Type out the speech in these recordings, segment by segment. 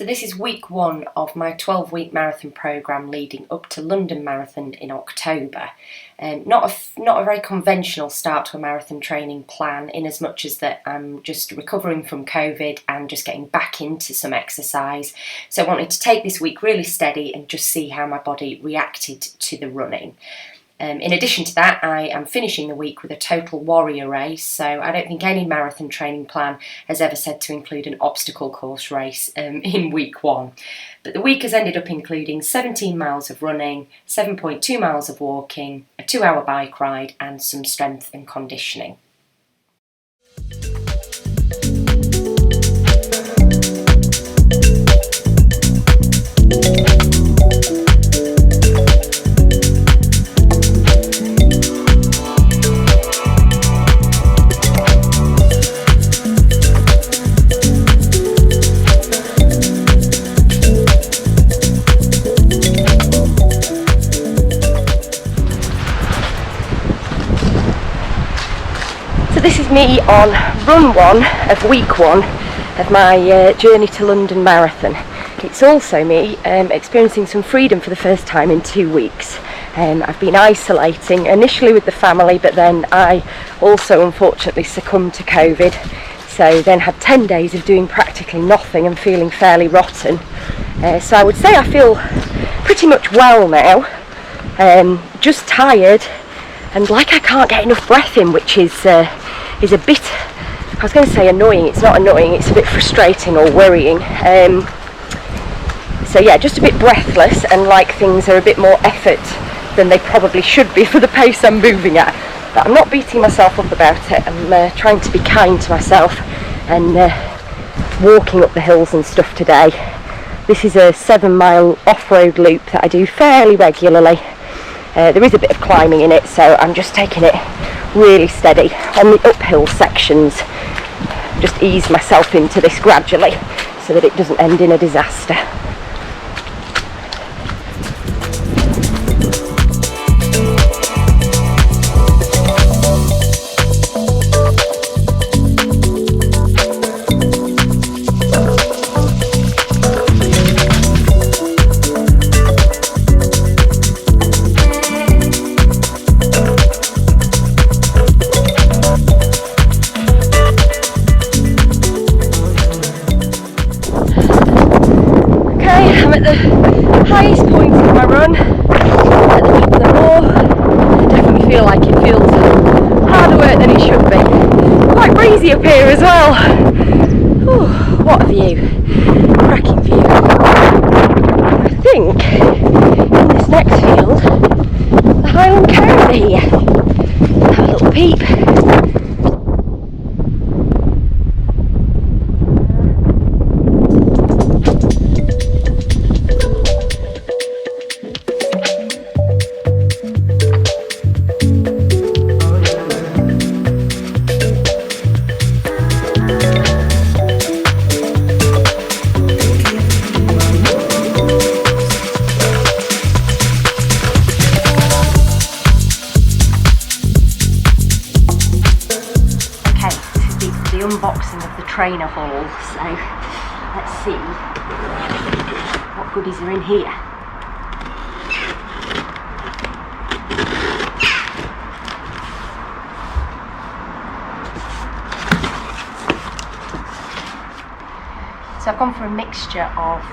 So this is week 1 of my 12-week marathon programme leading up to London Marathon in October. Not a very conventional start to a marathon training plan, in as much as that I'm just recovering from COVID and just getting back into some exercise. So I wanted to take this week really steady and just see how my body reacted to the running. In addition to that, I am finishing the week with a Total Warrior race, so I don't think any marathon training plan has ever said to include an obstacle course race in week 1. But the week has ended up including 17 miles of running, 7.2 miles of walking, a 2-hour bike ride and some strength and conditioning. This is me on run 1 of week 1 of my journey to London Marathon. It's also me experiencing some freedom for the first time in 2 weeks. I've been isolating initially with the family, but then I also unfortunately succumbed to COVID, so then had 10 days of doing practically nothing and feeling fairly rotten. So I would say I feel pretty much well now, just tired and like I can't get enough breath in, which is a bit, I was going to say annoying, it's not annoying, it's a bit frustrating or worrying. So yeah, just a bit breathless and like things are a bit more effort than they probably should be for the pace I'm moving at. But I'm not beating myself up about it, I'm trying to be kind to myself and walking up the hills and stuff today. This is a 7-mile off-road loop that I do fairly regularly. There is a bit of climbing in it, so I'm just taking it really steady on the uphill sections. Just ease myself into this gradually so that it doesn't end in a disaster. At the highest point of my run, at the top of the moor. I definitely feel like it feels harder work than it should be. Quite breezy up here as well. Ooh, what a view, cracking view. I think in this next field the Highland Cow are here. Have a little peep. Unboxing of the trainer haul, so let's see what goodies are in here. So I've gone for a mixture of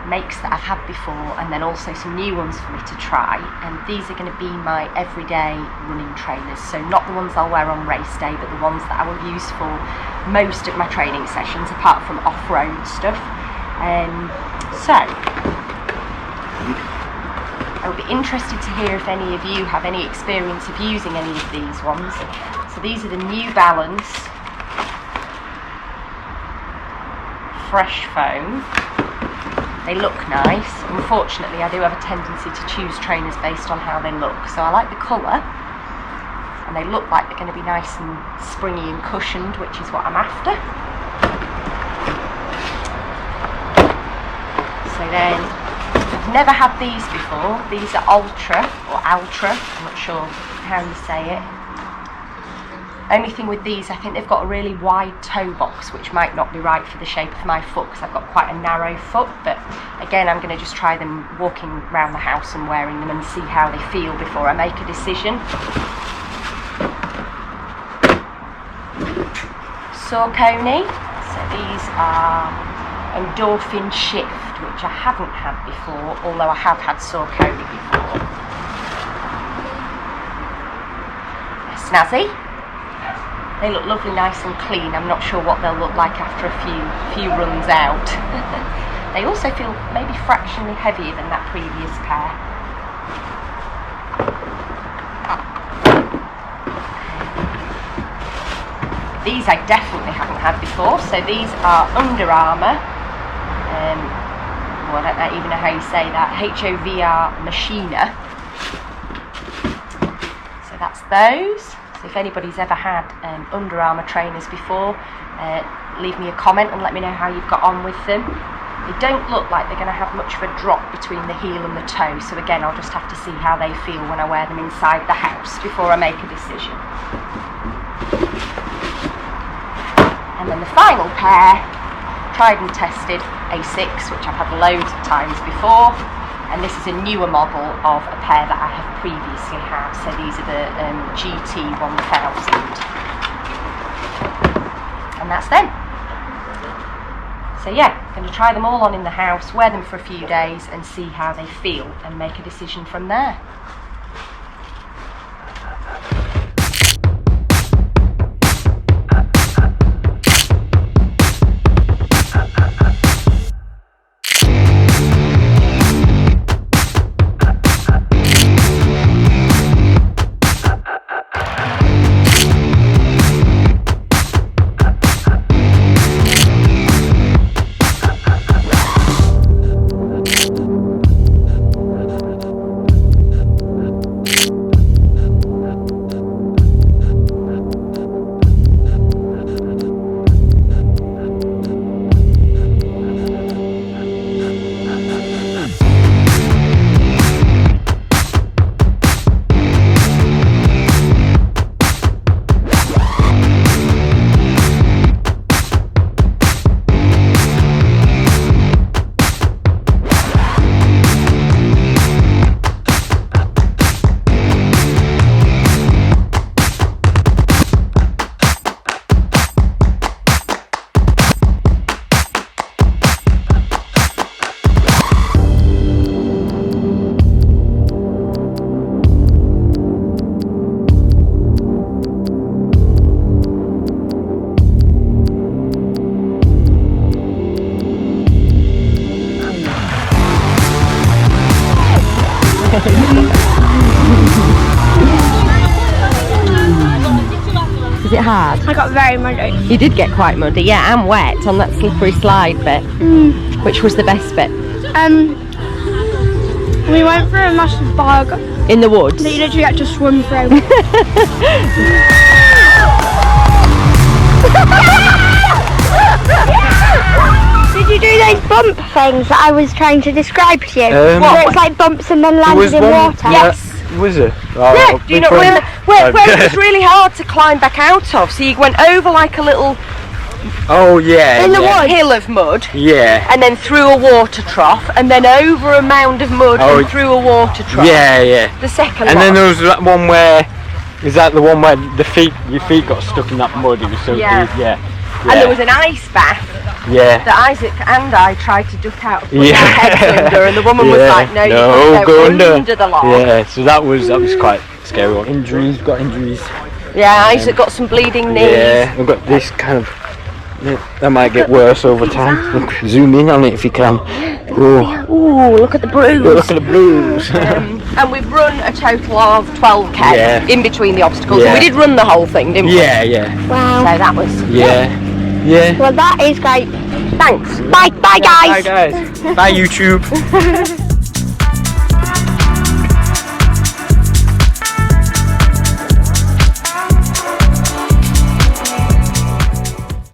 makes that I've had before and then also some new ones for me to try, and these are going to be my everyday running trainers, so not the ones I'll wear on race day but the ones that I will use for most of my training sessions apart from off-road stuff. So I'll be interested to hear if any of you have any experience of using any of these ones. So these are the New Balance Fresh Foam. They look nice. Unfortunately, I do have a tendency to choose trainers based on how they look. So I like the colour, and they look like they're going to be nice and springy and cushioned, which is what I'm after. So then, I've never had these before. These are Ultra, or Altra, I'm not sure how you say it. Only thing with these, I think they've got a really wide toe box, which might not be right for the shape of my foot because I've got quite a narrow foot. But again, I'm going to just try them walking around the house and wearing them and see how they feel before I make a decision. Saucony. So these are Endorphin Shift, which I haven't had before, although I have had Saucony before. They're snazzy. They look lovely, nice and clean. I'm not sure what they'll look like after a few runs out. They also feel maybe fractionally heavier than that previous pair. These I definitely haven't had before. So these are Under Armour. Well, I don't even know how you say that. HOVR Machina. So that's those. So if anybody's ever had Under Armour trainers before, leave me a comment and let me know how you've got on with them. They don't look like they're going to have much of a drop between the heel and the toe. So again, I'll just have to see how they feel when I wear them inside the house before I make a decision. And then the final pair, tried and tested Asics, which I've had loads of times before, and this is a newer model of a pair that I have previously had. So these are the GT 1000, and that's them. So yeah, going to try them all on in the house, wear them for a few days and see how they feel and make a decision from there. Was it hard? I got very muddy. You did get quite muddy, yeah, and wet on that slippery slide bit. Which was the best bit? We went through a massive bog In the woods? that you literally had to swim through. Did you do those bump things that I was trying to describe to you? Where it's like bumps and then landed in water? Yes. Was it? Yeah, do you not remember? Where it was really hard to climb back out of, so you went over like a little Oh yeah. In the woods? hill of mud, Yeah. and then through a water trough, and then over a mound of mud and through a water trough. Yeah, yeah. The second And one. then there was that one where, is that the one where your feet got stuck in that mud? It was so Yeah. deep. Yeah. And there was an ice bath Yeah. that Isaac and I tried to duck out of, put Yeah. our heads under, and the woman was Yeah. like, "No, you No, can't go go under." the log." Yeah. So that was quite scary. Injuries, got injuries. Yeah, Isaac got some bleeding knees. Yeah. I've got this kind of. That might get worse over time. Look, zoom in on it if you can. Oh, Ooh, look at the bruise. look at the blues. And we've run a total of 12k Yeah. in between the obstacles. Yeah. And we did run the whole thing, didn't we? Yeah, yeah, Wow. So that was yeah, yeah. Well, that is great. Thanks. Bye, guys. Bye guys. Bye YouTube.